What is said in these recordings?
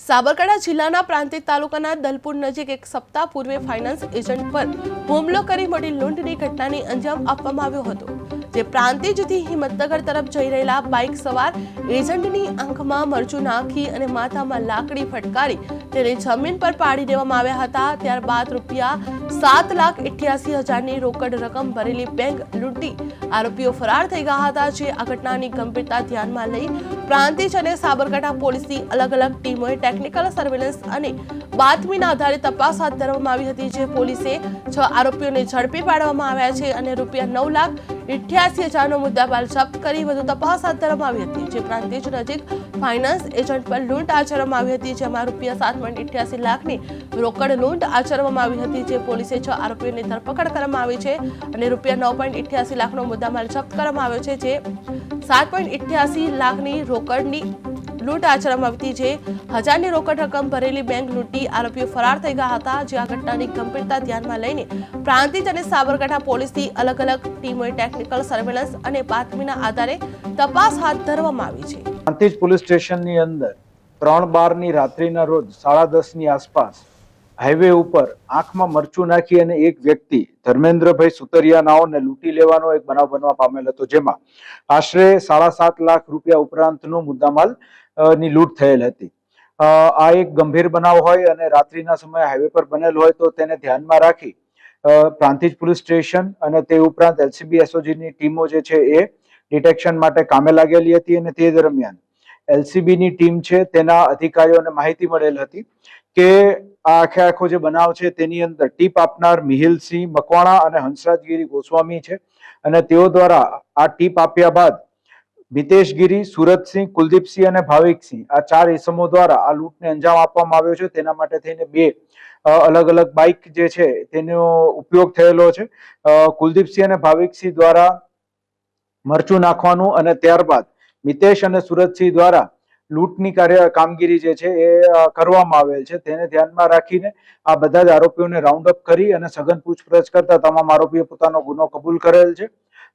સાબરકાંઠા જિલ્લાના પ્રાંતિજ તાલુકાના દલપુર નજીક એક સપ્તાહ પૂર્વે ફાઇનાન્સ એજન્ટ પર હુમલો કરી મોટી લૂંટની ઘટનાને અંજામ આપવામાં આવ્યો હતો, જે પ્રાંતિજથી હિંમતનગર તરફ જઈ રહેલા બાઇક સવાર એજન્ટની આંખમાં મરચું નાખી અને માથામાં લાકડી ફટકારી તેને જમીન પર પાડી દેવામાં આવ્યા હતા। ત્યારબાદ ₹7,88,000ની રોકડ રકમ ભરેલી બેંક લૂંટી આરોપીઓ ફરાર થઈ ગયા હતા। જે આ ઘટનાની ગંભીરતા ધ્યાનમાં લઈ પ્રાંતિજ અને સાબરકાંઠા પોલીસની અલગ અલગ ટીમોએ ટેકનિકલ સર્વેલન્સ અને બાતમીના આધારે તપાસ હાથ ધરવામાં આવી હતી। જે પોલીસે 6 આરોપીઓને ઝડપી પાડવામાં આવ્યા છે અને ₹9,88,000નો મુદ્દામાલ જપ્ત કરી વધુ તપાસ હાથ ધરવામાં આવી હતી। જે પ્રાંતિજ નજીક ફાઇનાન્સ એજન્ટ પર લૂંટ આચરવામાં આવી હતી, જેમાં ₹7.88 લાખની રોકડ લૂંટ આચરવામાં આવી હતી। જે પોલીસે 6 આરોપીઓની ધરપકડ કરવામાં આવી છે અને ₹9.88 લાખનો મુદ્દામાલ જપ્ત કરવામાં આવ્યો છે। જે 7.88 લાખની રોકડની લૂંટ આચરવામાં આવી હતી। જે 1000ની રોકડ રકમ ભરેલી બેંક લૂંટી આરોપીઓ ફરાર થઈ ગયા હતા। જે આ ઘટનાની ગંભીરતા ધ્યાનમાં લઈને પ્રાંતિજ અને સાબરકાંઠા પોલીસની અલગ અલગ ટીમોએ ટેકનિકલ સર્વેલન્સ અને બાતમીના આધારે તપાસ હાથ ધરવામાં આવી છે। પ્રાંતિજ પોલીસ સ્ટેશનની અંદર 3/12ની રાત્રિના રોજ 10:30ની આસપાસ હાઈવે ઉપર આંખમાં મરચું નાખી અને એક વ્યક્તિ ધર્મેન્દ્રભાઈ સુતરિયા નાઓને લૂંટી લેવાનો એક બનાવ બનવા પામેલ હતો, જેમાં આશરે 7.5 લાખ રૂપિયા ઉપરાંતનો મુદ્દામાલ ની લૂંટ થયેલ હતી। આ એક ગંભીર બનાવ હોય અને રાત્રિના સમયે હાઈવે પર બનેલ હોય તો તેને ધ્યાનમાં રાખી પ્રાંતિજ પોલીસ સ્ટેશન અને તે ઉપરાંત LCB SOGની ટીમો જે છે એ ડિટેક્શન માટે કામે લાગેલી હતી અને તે દરમિયાન LCBની ટીમ છે તેના અધિકારીઓને માહિતી મળેલ હતી કે આ આખો જે બનાવ છે તેની અંદર ટીપ આપનાર મિહિલસિંહ મકવાણા અને હંસરાજગીરી ગોસ્વામી છે અને તેઓ દ્વારા આ ટીપ આપ્યા બાદ મિતેશગીરી, સુરતસિંહ, કુલદીપસિંહ અને ભાવિકસિંહ આ 4 ઇસમો દ્વારા આ લૂંટને અંજામ આપવામાં આવ્યો છે। તેના માટે થઈને 2 અલગ અલગ બાઇક જે છે તેનો ઉપયોગ થયેલો છે। કુલદીપસિંહ અને ભાવિકસિંહ દ્વારા મરચું નાખવાનું અને ત્યારબાદ મિતેશ અને સુરતસિંહ દ્વારા લૂંટની કામગીરી જે છે એ કરવામાં આવેલ છે। તેને ધ્યાનમાં રાખીને આ બધા જ આરોપીઓને રાઉન્ડ અપ કરી અને સઘન પૂછપરછ કરતા તમામ આરોપીઓ પોતાનો ગુનો કબૂલ કરેલ છે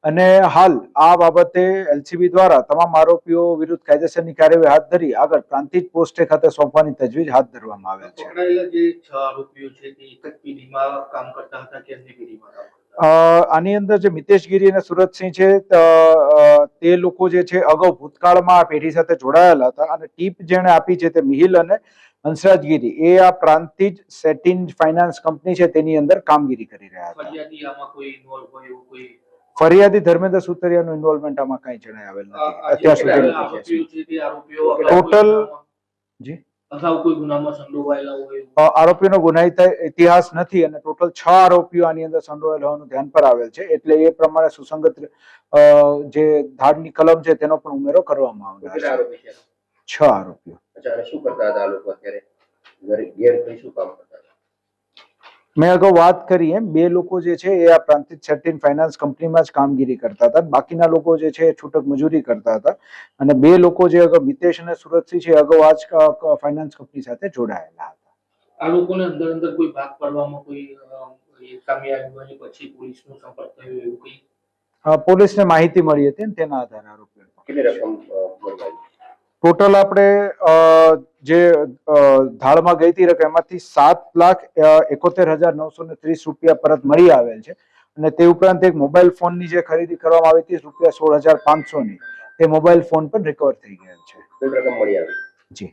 અને હાલ આ બાબતે LCB દ્વારા તમામ આરોપીઓ વિરુદ્ધ કાયદેસરની કાર્યવાહી હાથ ધરી આગળ પ્રાંતિજ પોસ્ટે ખાતે સોંપવાની તજવીજ હાથ ધરવામાં આવેલ છે। પકડાયેલા જે 6 આરોપીઓ છે તે એક જ પેઢીમાં કામ કરતા હતા કે અન્ય પેઢીમાં કામ કરતા હતા? આની અંદર જે મિતેશગીરી અને સુરતસિંહ છે તે લોકો જે છે અગાઉ ભૂતકાળમાં આ પેઢી સાથે જોડાયેલા હતા અને ટીપ જેણે આપી છે તે મિહિલ અને હંસરાજગીરી એ આ પ્રાંતિજ સેટિન ફાઇનાન્સ કંપની છે તેની અંદર કામગીરી કરી રહ્યા હતા। ફરિયાદી આમાં કોઈ ઇન્વોલ્વ હોય એવું કોઈ? ફરિયાદી ધર્મેન્દ્ર સુતરિયાનું ઇન્વોલ્વમેન્ટ આમાં કઈ જણાવેલ નથી અત્યાર સુધી। આરોપીઓ છે તે આરોપીઓ ટોટલ જી અગાઉ કોઈ ગુનામાં સંડોવાયેલા હોય? આરોપીનો ગુનાહિત ઇતિહાસ નથી અને ટોટલ 6 આરોપીઓ આની અંદર સંડોવાયેલા હોવાનું ધ્યાન પર આવેલ છે, એટલે એ પ્રમાણે સુસંગત જે ધારની કલમ છે તેનો પણ ઉમેરો કરવામાં આવનાર છે। 6 આરોપીઓ। અચ્છા, શું કરતા હતા આ લોકો અત્યારે? ઘેર શું કામ કરતા હતા? મેં અગાઉ વાત કરી એમ 2 લોકો જે છે એ આ પ્રાંતિજ સેટિન ફાઇનાન્સ કંપનીમાં જ કામગીરી કરતા હતા, બાકીના લોકો જે છે એ છૂટક મજૂરી કરતા હતા અને 2 લોકો જે અગાઉ મિતેશ અને સુરતસિંહ છે અગાઉ આ જ ફાઇનાન્સ કંપની સાથે જોડાયેલા હતા। આ લોકોને અંદર કોઈ ભાગ પાડવામાં કોઈ ખામી આવી હોય પછી પોલીસનો સંપર્ક થયો એવું કોઈ? પોલીસને માહિતી મળી હતી અને તેના આધારે આરોપીઓ કેટલી રકમ મળવાઈ? ટોટલ આપણે જે ધાડમાં ગઈ હતી રકમ એમાંથી ₹7,71,930 પરત મળી આવેલ છે અને તે ઉપરાંત એક મોબાઈલ ફોનની જે ખરીદી કરવામાં આવી હતી ₹16,500ની તે મોબાઈલ ફોન પણ રિકવર થઈ ગયેલ છે। કુલ રકમ મળી આવી? જી।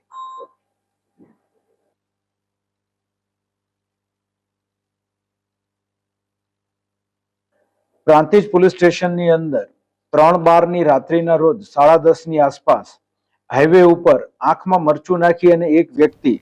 પ્રાંતિજ પોલીસ સ્ટેશનની અંદર 3/12ની રાત્રિના રોજ 10:30ની આસપાસ હાઈવે ઉપર આંખમાં મરચું નાખી અને એક વ્યક્તિ